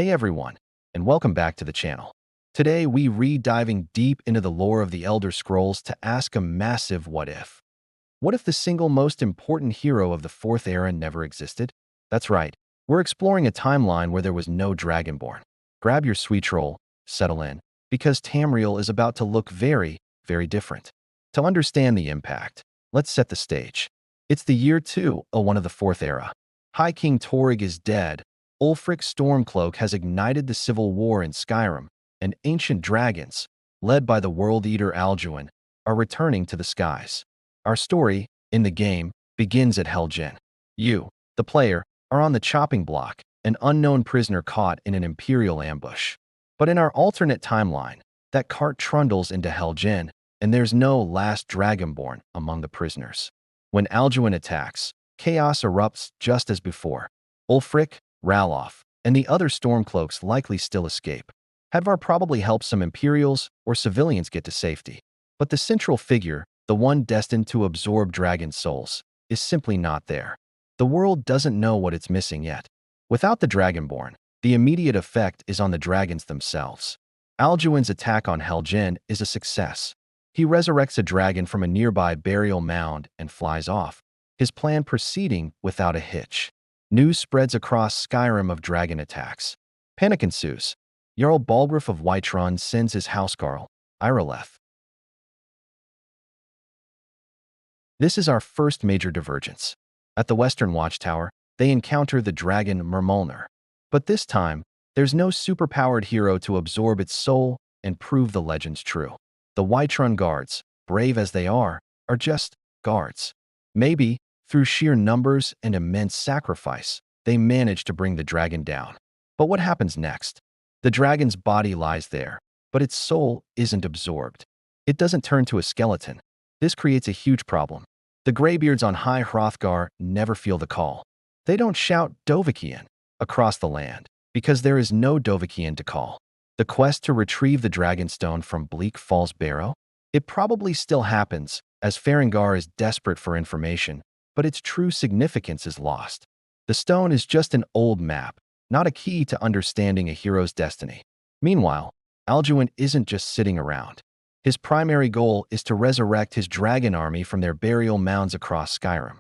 Hey everyone, and welcome back to the channel. Today we diving deep into the lore of the Elder Scrolls to ask a massive what if. What if the single most important hero of the Fourth Era never existed? That's right, we're exploring a timeline where there was no Dragonborn. Grab your sweet roll, settle in, because Tamriel is about to look very, very different. To understand the impact, let's set the stage. It's the year 201 of the Fourth Era. High King Torrig is dead. Ulfric's Stormcloak has ignited the civil war in Skyrim, and ancient dragons, led by the World Eater Alduin, are returning to the skies. Our story, in the game, begins at Helgen. You, the player, are on the chopping block, an unknown prisoner caught in an Imperial ambush. But in our alternate timeline, that cart trundles into Helgen, and there's no last Dragonborn among the prisoners. When Alduin attacks, chaos erupts just as before. Ulfric, Ralof, and the other Stormcloaks likely still escape. Hadvar probably helps some Imperials or civilians get to safety. But the central figure, the one destined to absorb dragon souls, is simply not there. The world doesn't know what it's missing yet. Without the Dragonborn, the immediate effect is on the dragons themselves. Alduin's attack on Helgen is a success. He resurrects a dragon from a nearby burial mound and flies off, his plan proceeding without a hitch. News spreads across Skyrim of dragon attacks. Panic ensues. Jarl Balgruuf of Whiterun sends his housecarl, Irileth. This is our first major divergence. At the Western Watchtower, they encounter the dragon Mermolnir. But this time, there's no superpowered hero to absorb its soul and prove the legends true. The Whiterun guards, brave as they are just guards. Maybe, through sheer numbers and immense sacrifice, they manage to bring the dragon down. But what happens next? The dragon's body lies there, but its soul isn't absorbed. It doesn't turn to a skeleton. This creates a huge problem. The Greybeards on High Hrothgar never feel the call. They don't shout Dovahkiin across the land, because there is no Dovahkiin to call. The quest to retrieve the Dragonstone from Bleak Falls Barrow? It probably still happens, as Farengar is desperate for information, but its true significance is lost. The stone is just an old map, not a key to understanding a hero's destiny. Meanwhile, Alduin isn't just sitting around. His primary goal is to resurrect his dragon army from their burial mounds across Skyrim.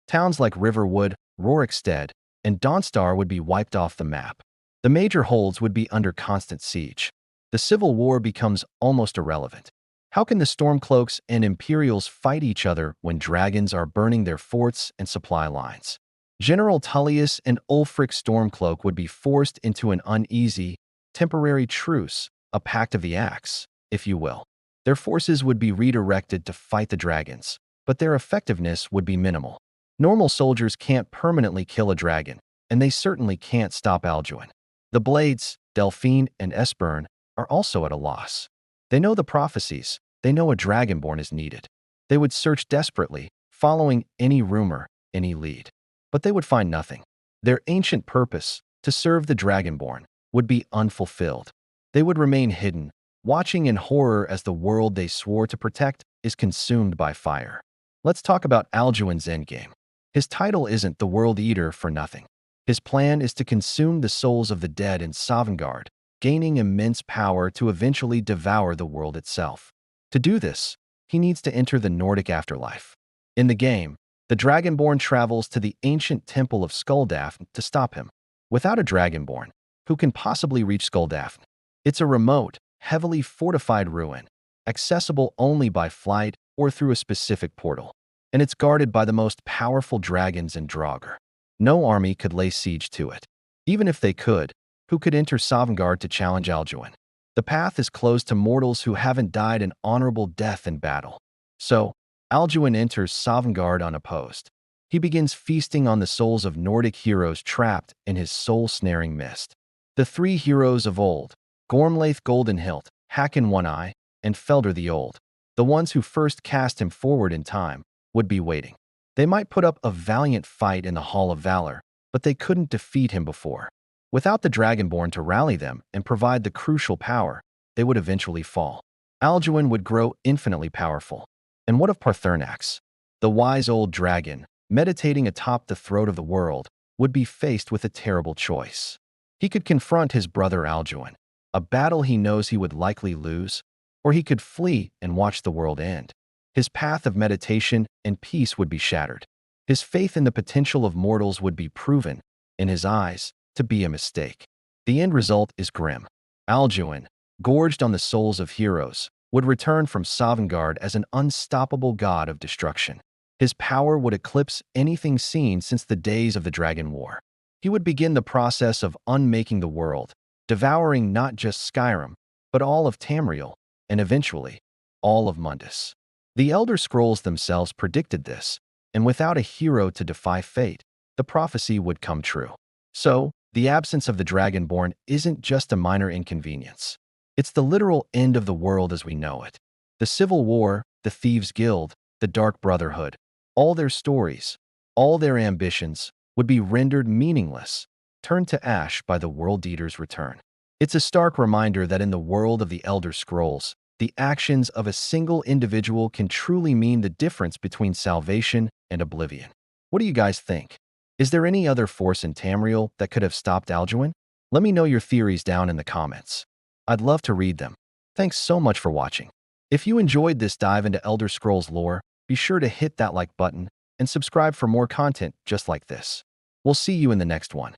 Towns like Riverwood, Rorikstead, and Dawnstar would be wiped off the map. The major holds would be under constant siege. The civil war becomes almost irrelevant. How can the Stormcloaks and Imperials fight each other when dragons are burning their forts and supply lines? General Tullius and Ulfric Stormcloak would be forced into an uneasy, temporary truce, a pact of the axe, if you will. Their forces would be redirected to fight the dragons, but their effectiveness would be minimal. Normal soldiers can't permanently kill a dragon, and they certainly can't stop Alduin. The Blades, Delphine, and Esbern are also at a loss. They know the prophecies. They know a Dragonborn is needed. They would search desperately, following any rumor, any lead. But they would find nothing. Their ancient purpose, to serve the Dragonborn, would be unfulfilled. They would remain hidden, watching in horror as the world they swore to protect is consumed by fire. Let's talk about Alduin's endgame. His title isn't the World Eater for nothing. His plan is to consume the souls of the dead in Sovngarde, gaining immense power to eventually devour the world itself. To do this, he needs to enter the Nordic afterlife. In the game, the Dragonborn travels to the ancient temple of Skuldafn to stop him. Without a Dragonborn, who can possibly reach Skuldafn? It's a remote, heavily fortified ruin, accessible only by flight or through a specific portal. And it's guarded by the most powerful dragons in Draugr. No army could lay siege to it. Even if they could, who could enter Sovngarde to challenge Alduin? The path is closed to mortals who haven't died an honorable death in battle. So, Alduin enters Sovngarde unopposed. He begins feasting on the souls of Nordic heroes trapped in his soul-snaring mist. The three heroes of old, Gormlaith Goldenhilt, Hakon One-Eye, and Felder the Old, the ones who first cast him forward in time, would be waiting. They might put up a valiant fight in the Hall of Valor, but they couldn't defeat him before. Without the Dragonborn to rally them and provide the crucial power, they would eventually fall. Alduin would grow infinitely powerful. And what of Paarthurnax? The wise old dragon, meditating atop the throat of the world, would be faced with a terrible choice. He could confront his brother Alduin, a battle he knows he would likely lose, or he could flee and watch the world end. His path of meditation and peace would be shattered. His faith in the potential of mortals would be proven, in his eyes, to be a mistake. The end result is grim. Alduin, gorged on the souls of heroes, would return from Sovngarde as an unstoppable god of destruction. His power would eclipse anything seen since the days of the Dragon War. He would begin the process of unmaking the world, devouring not just Skyrim, but all of Tamriel, and eventually, all of Mundus. The Elder Scrolls themselves predicted this, and without a hero to defy fate, the prophecy would come true. So, the absence of the Dragonborn isn't just a minor inconvenience. It's the literal end of the world as we know it. The Civil War, the Thieves' Guild, the Dark Brotherhood, all their stories, all their ambitions, would be rendered meaningless, turned to ash by the World Eater's return. It's a stark reminder that in the world of the Elder Scrolls, the actions of a single individual can truly mean the difference between salvation and oblivion. What do you guys think? Is there any other force in Tamriel that could have stopped Alduin? Let me know your theories down in the comments. I'd love to read them. Thanks so much for watching. If you enjoyed this dive into Elder Scrolls lore, be sure to hit that like button and subscribe for more content just like this. We'll see you in the next one.